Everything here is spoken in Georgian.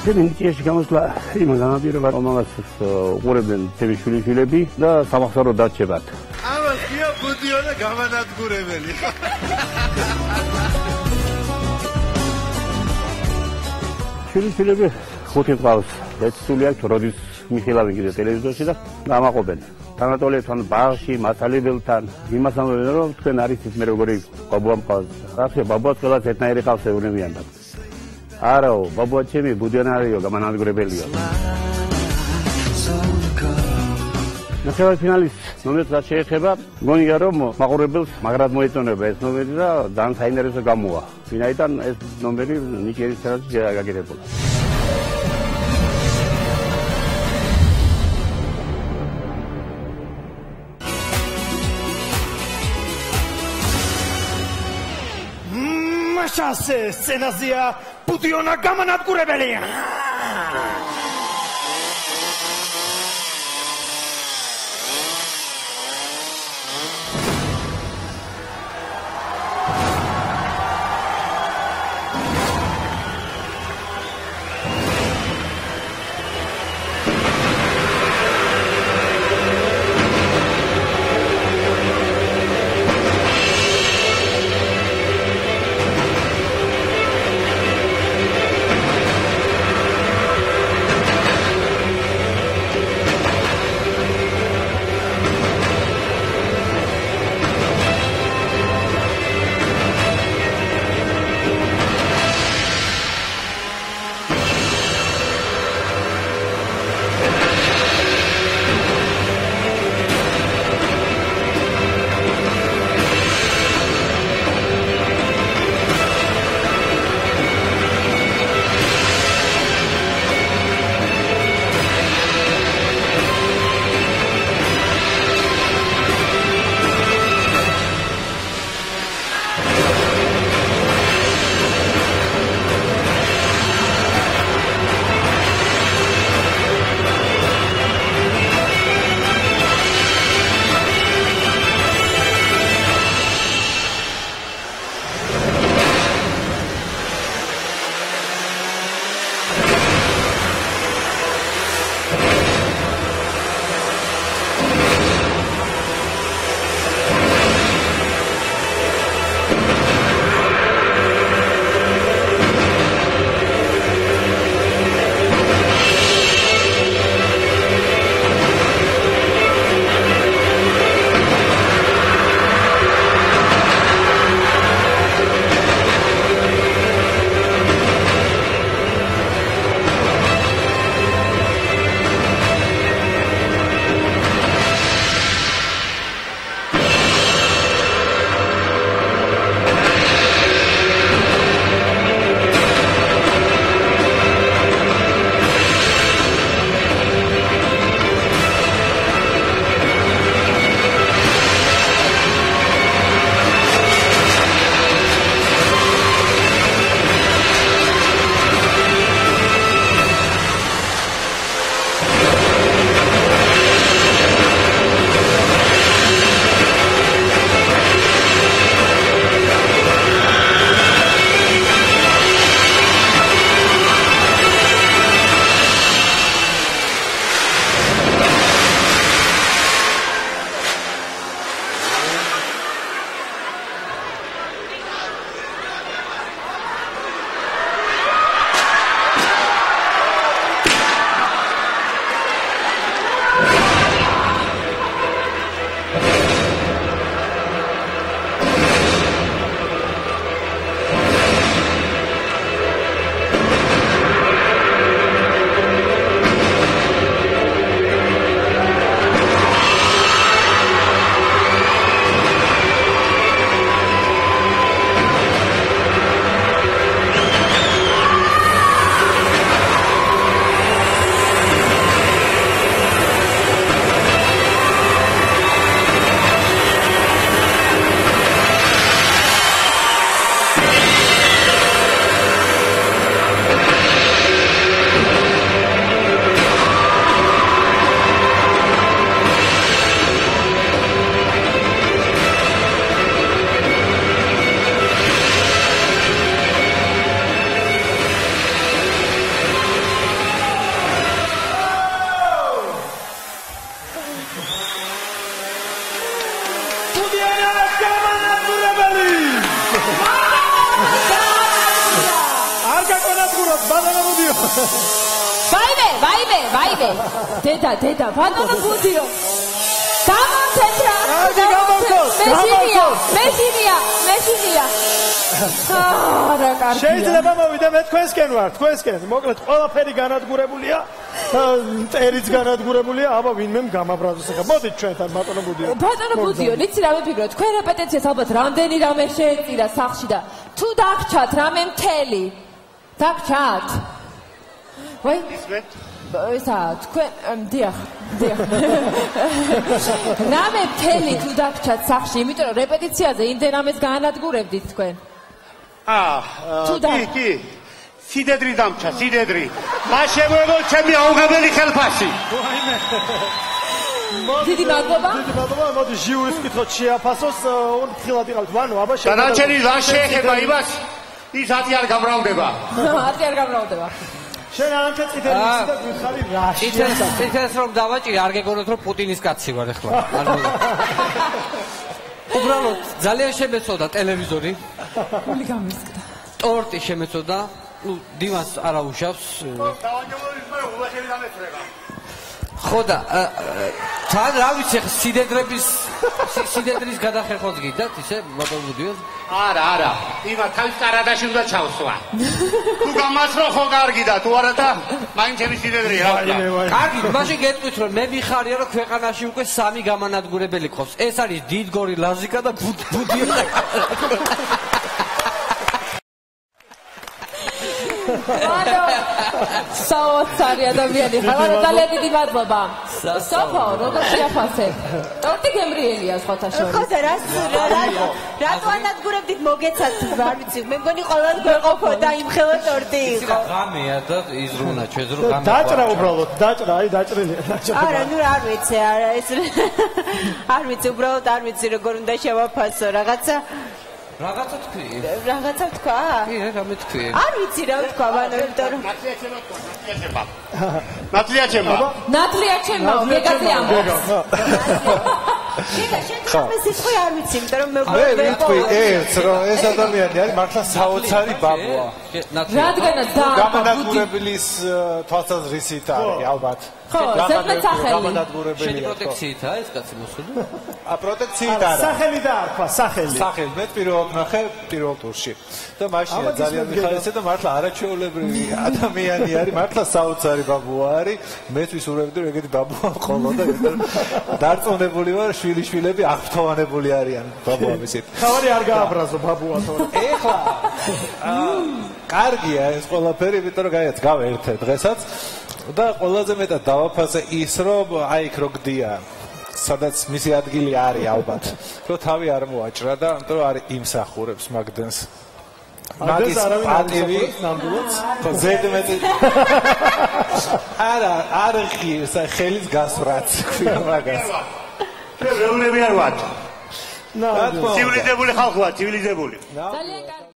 ინდიაში გამოსვლა იმან განაპირობა რომელსაც უყურებდნენ თემი შვილიშვილები და სამახსოვრო დარჩებათ. ამას ღია ბუდიონა გამანადგურებელი. შვილიშვილები ხუთი ყავს. ეცული აქვს როდის მიხილავი კიდე ტელევიზორში და გამაყობენ. თანატოლებთან ბაღში, მასალებელთან იმას ამბობენ რომ თქვენ არიცით მე როგორი ბაბუა მყავს. ახლა ბაბუაც ყველას ერთნაირი ყავს ეუბნებიან და არაო, ბაბუა ჩემი ბუდიონარიო, გამანადგურებელიო. ნახევარ ფინალის ნომერს რაც შეეხება, მგონია რომ მაყურებელს მაგრად მოეწონება ეს ნომერი და ძალიან საინტერესო გამოვა. ვინაიდან ეს ნომერი ნიჭიერის თეატრში გაგირებულა. მაშასე სცენაზეა ბუდიონა გამანადგურებელი. ბატონო ბუდიო. ვაიმე. დედა, ბატონო ბუდიო. გამომცეტრა. მეშინია. რა კარგია. შეიძლება მოვიდე მე თქვენსკენ ვარ, თქვენსკენ. მოკლედ ყველაფერი განადგურებულია. ტერიც განადგურებულია, აბა ვინმე გამაბრაზოს ახლა. მოდით ჩვენთან ბატონო ბუდიო. ბატონო ბუდიო, იცი რა ვიფიქროთ? თქვენ რეპეტიციას ალბათ რამდენი რამე შეეწირა სახლში და თუ დაგჭათ რამე მთელი. დაგჭათ? ვაი? ისა თქვენ დიახ. რამე მთელი თუ დაგჭათ სახლში, იმიტომ რომ რეპეტიციაზე იმდენ რამეს განადგურებდით თქვენ. კი. სიდედრი დამჭა, სიდედრი. მას შემოიღო ჩემი აუღებელი ხელფასი. დიდი მადლობა. მოდი ჟიურის კითხოთ შეაფასოს, ორ ფრთხილად იყავთ. ვანო, აბა დანარჩენი რა შეეხება იმას? ის ათი არ გამრავლდება. შენ ანჩა წითელი და გვიხარი რა შეიძლება. წითელს რომ დავაჭირი, არ გეგონოთ რომ პუტინის კაცი ვარ ახლა. უბრალოდ ძალიან შემეწოდა ტელევიზორი. გული გამისკდა. ტორტი შემეწოდა. დიმას არა უშავს. ხო და თან რა ვიცი სიდედრის გადახერხოს გიდათ ისე ბატონო ბუდიო? არა. იმა თავის კარადაში უნდა ჩავსვა. თუ გამასრო ხო კარგი და თუ არა და მაინც ჩემი სიდედრი რა. კარგი, მაშინ გეტყვით რომ მე მიხარია რომ ქვეყანაში უკვე 3 გამანადგურებელი ყავს. ეს არის დიდგორი, ლაზიკა და ბუდიო. საოცარი ადამიანი ხარ, ძალიან დიდი მადლობა. სოფო, როგორ შეაფასებ? ტორტი გემრიელია სხვათა შორის. ხო და რატო ანადგურებდით მოგეცათ, არ ვიცი, მე მგონი ყოველდღე გვეყოფოდა იმ ხელა ტორტი იყო. ღამეა და იზრუნა ჩვენზრო ღამე. დაჭრა უბრალოდ, აი დაჭრილია. არა, ნუ არ ვიცი, არა ეს არ ვიცი, უბრალოდ არ ვიცი როგორ უნდა შევაფასო, რაღაცა თქვა? კი, რამე თქვი. არ ვიცი რა თქვა, მაგრამ იმიტომ რომ ნატლია ჩემო, მეგაზე ამბობს. შენ სიტყვი არ ვიცი, იმიტომ რომ მე ვიტყვი ერთს, რომ ეს ადამიანი არის მართლა საოცარი ბაბუა. რადგანაც გამანადგურებლის თვალსაზრისით არის ალბათ. ხო, ზედმეტსახელი. შენი პროტექციითაა ეს კაცი მოსული? პროტექციით არა. სახელი და არქვა, სახელი. სახელი მე პირველად ნახე პირველ ტურში. და მაშინაც ძალიან მიხარია და მართლა არაჩვეულებრივი ადამიანი არის, მართლა საოცარი ბაბუა არის. მეც ვისურვებდი რომ ეგეთი ბაბუა მყოლოდა, დარწმუნებული ვარ, შვილიშვილები აღფრთოვანებული არიან ბაბუამისით. თავარი არ გააბრაზო ბაბუა თორე. ეხლა კარგია ეს ყველაფერი, იმიტომ რომ გაიაც გავერთე დღესაც. და ყველაზე მეტად დავაფასე ის რომ აი იქ რო გდია სადაც მისი ადგილი არის ალბათ რომ თავი არ მოაჭრა და ამიტომ რომ არის იმსახურებს მაგდენს მაგის პატივი ნამდვილად ხო ზედმეტი არ ღირს ხელის გასვრაც ქვია მაგას შევრეულები არ ვართ ნა ცივილიზებული ხალხი ვართ ცივილიზებული ძალიან კარგი